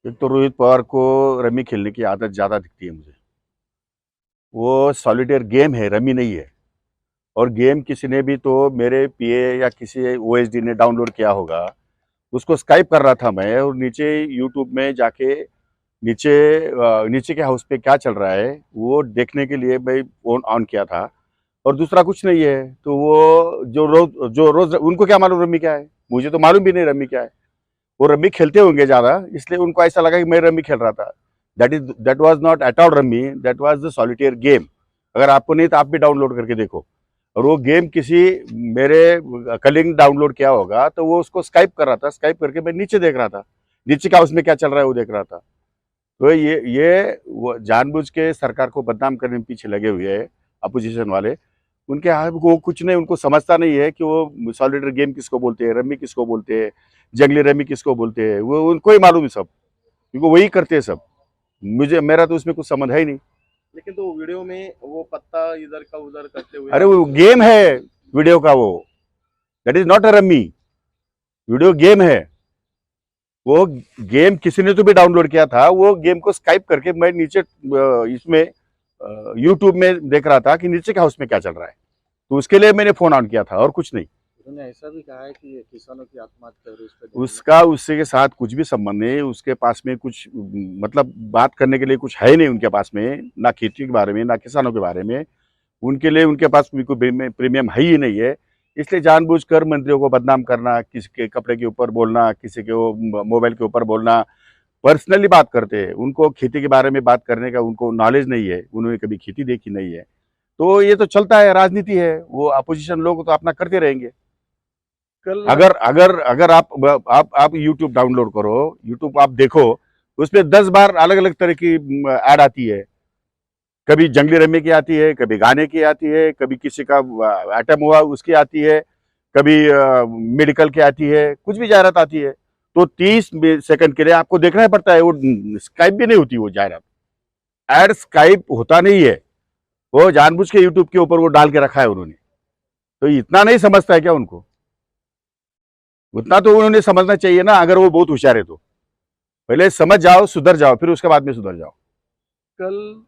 एक तो रोहित पवार को रमी खेलने की आदत ज़्यादा दिखती है मुझे। वो सॉलिटेयर गेम है, रमी नहीं है। और गेम किसी ने भी तो मेरे पीए या किसी ओएसडी ने डाउनलोड किया होगा, उसको स्काइप कर रहा था मैं और नीचे यूट्यूब में जाके नीचे नीचे के हाउस पे क्या चल रहा है वो देखने के लिए मैं फोन ऑन किया था। और दूसरा कुछ नहीं है। तो वो जो रोज उनको क्या मालूम रमी क्या है, मुझे तो मालूम भी नहीं रमी क्या है। वो रमी खेलते होंगे ज्यादा, इसलिए उनको ऐसा लगा कि मैं रमी खेल रहा था। That was not at all rummy, that was the solitaire game. अगर आपको नहीं तो आप भी डाउनलोड करके देखो। और वो गेम किसी मेरे कलिंग ने डाउनलोड किया होगा, तो वो उसको स्काइप कर रहा था, स्काइप करके मैं नीचे देख रहा था, नीचे का उसमें क्या चल रहा है वो देख रहा था। तो ये वो जानबूझ के सरकार को बदनाम करने में पीछे लगे हुए हैं अपोजिशन वाले। उनके हाथ वो कुछ नहीं, उनको समझता नहीं है कि वो सॉलिडर गेम किसको बोलते हैं, रमी किसको बोलते हैं, जंगली रमी किसको बोलते हैं। वो उनको ही मालूम है सब, क्योंकि वही करते हैं सब। मुझे मेरा तो उसमें कुछ समझ है ही नहीं। लेकिन तो वीडियो में वो पत्ता इधर का उधर करते हुए अरे आप वो गेम है वीडियो का, वो that is not a rummy, video game है। वो गेम किसी ने तो भी डाउनलोड किया था, वो गेम को स्काइप करके मैं नीचे इसमें यूट्यूब में देख रहा था कि नीचे के हाउस में क्या चल रहा है। तो उसके लिए मैंने फोन ऑन किया था और कुछ नहीं। उन्होंने ऐसा भी कहा है कि ये किसानों की आत्महत्या हो रही है। उसका उससे के साथ कुछ भी संबंध नहीं। उसके पास में कुछ मतलब बात करने के लिए कुछ है नहीं उनके पास में, ना खेती के बारे में ना किसानों के बारे में। उनके लिए उनके पास कोई प्रीमियम है ही नहीं है। इसलिए जानबूझकर मंत्रियों को बदनाम करना, किसी के कपड़े के ऊपर बोलना, किसी के वो मोबाइल के ऊपर बोलना, पर्सनली बात करते हैं। उनको खेती के बारे में बात करने का उनको नॉलेज नहीं है, उन्होंने कभी खेती देखी नहीं है। तो ये तो चलता है, राजनीति है, वो अपोजिशन लोग तो अपना करते रहेंगे। कल अगर अगर अगर आप यूट्यूब डाउनलोड करो, यूट्यूब आप देखो, उसमें 10 बार अलग अलग तरह की ऐड आती है। कभी जंगली रमी की आती है, कभी गाने की आती है, कभी किसी का आइटम हुआ उसकी आती है, कभी मेडिकल की आती है, कुछ भी जाहिरात आती है। तो 30 सेकंड के लिए आपको देखना ही पड़ता है। वो स्काइप भी नहीं होती वो जाहिरात, एड स्काइप होता नहीं है। वो जानबूझ के यूट्यूब के ऊपर वो डाल के रखा है उन्होंने। तो इतना नहीं समझता है क्या उनको? उतना तो उन्होंने समझना चाहिए ना, अगर वो बहुत होशियार है तो। पहले समझ जाओ, सुधर जाओ, फिर उसके बाद में सुधर जाओ। कल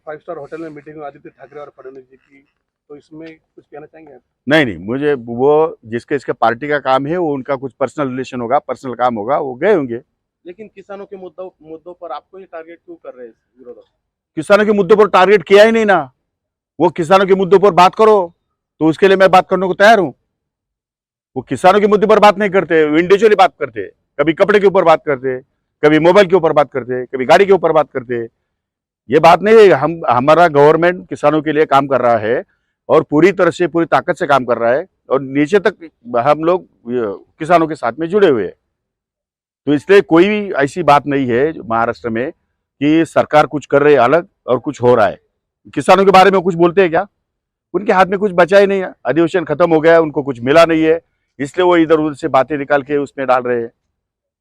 5 स्टार होटल में मीटिंग हुई आदित्य ठाकरे और फडणवीस जी की, तो इसमें कुछ कहना चाहेंगे आप? नहीं नहीं, मुझे वो जिसके इसके पार्टी का काम है, वो उनका कुछ पर्सनल रिलेशन होगा, पर्सनल काम होगा, वो गए होंगे। लेकिन किसानों के मुद्दों मुद्दों पर आपको ही टारगेट क्यों कर रहे हैं विरोधक? किसानों के मुद्दों पर टारगेट किया ही नहीं ना। वो किसानों के मुद्दों पर बात करो, तो उसके लिए मैं बात करने को तैयार हूं। वो किसानों के मुद्दे पर बात नहीं करते, इंडिविजुअली बात करते। कभी कपड़े के ऊपर बात करते, कभी मोबाइल के ऊपर बात करते, कभी गाड़ी के ऊपर बात करते। ये बात नहीं है। हमारा गवर्नमेंट किसानों के लिए काम कर रहा है और पूरी तरह से, पूरी ताकत से काम कर रहा है, और नीचे तक हम लोग किसानों के साथ में जुड़े हुए हैं। तो इसलिए कोई भी ऐसी बात नहीं है महाराष्ट्र में कि सरकार कुछ कर रही है अलग और कुछ हो रहा है। किसानों के बारे में कुछ बोलते हैं क्या? उनके हाथ में कुछ बचा ही नहीं है, अधिवेशन खत्म हो गया, उनको कुछ मिला नहीं है, इसलिए वो इधर उधर से बातें निकाल के उसमें डाल रहे हैं।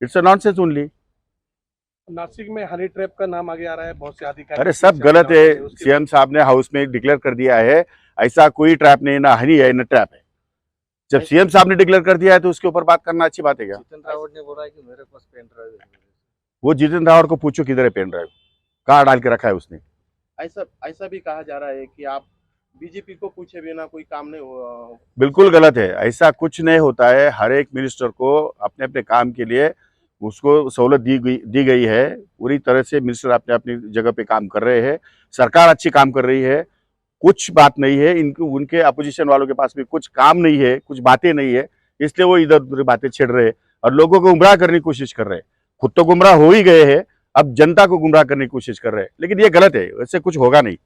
It's a nonsense only. Nashik में हनी ट्रैप का नाम आगे आ रहा है, बहुत से अधिकारी अरे सब गलत है। सीएम साहब ने हाउस में डिक्लेयर कर दिया है, ऐसा कोई ट्रैप नहीं, ना हनी है ना ट्रैप है। जब सीएम साहब ने डिक्लेयर कर दिया है तो उसके ऊपर बात करना अच्छी बात है क्या? जितेंद्र रावत ने बोला है कि मेरे पास पेन ड्राइव है। वो जितेंद्र रावत को पूछो किधर है पेन ड्राइव, कहाँ डाल के रखा है उसने। ऐसा ऐसा भी कहा जा रहा है कि आप बीजेपी को पूछे बिना कोई काम नहीं हुआ। बिल्कुल गलत है, ऐसा कुछ नहीं होता है। हर एक मिनिस्टर को अपने अपने काम के लिए उसको सहूलत दी गई है। पूरी तरह से मिनिस्टर अपने अपनी जगह पे काम कर रहे हैं, सरकार अच्छी काम कर रही है। कुछ बात नहीं है इनके, उनके अपोजिशन वालों के पास भी कुछ काम नहीं है, कुछ बातें नहीं है, इसलिए वो इधर उधर बातें छेड़ रहे हैं और लोगों को गुमराह करने की कोशिश कर रहे हैं। खुद तो गुमराह हो ही गए हैं, अब जनता को गुमराह करने की कोशिश कर रहे हैं, लेकिन ये गलत है, वैसे कुछ होगा नहीं।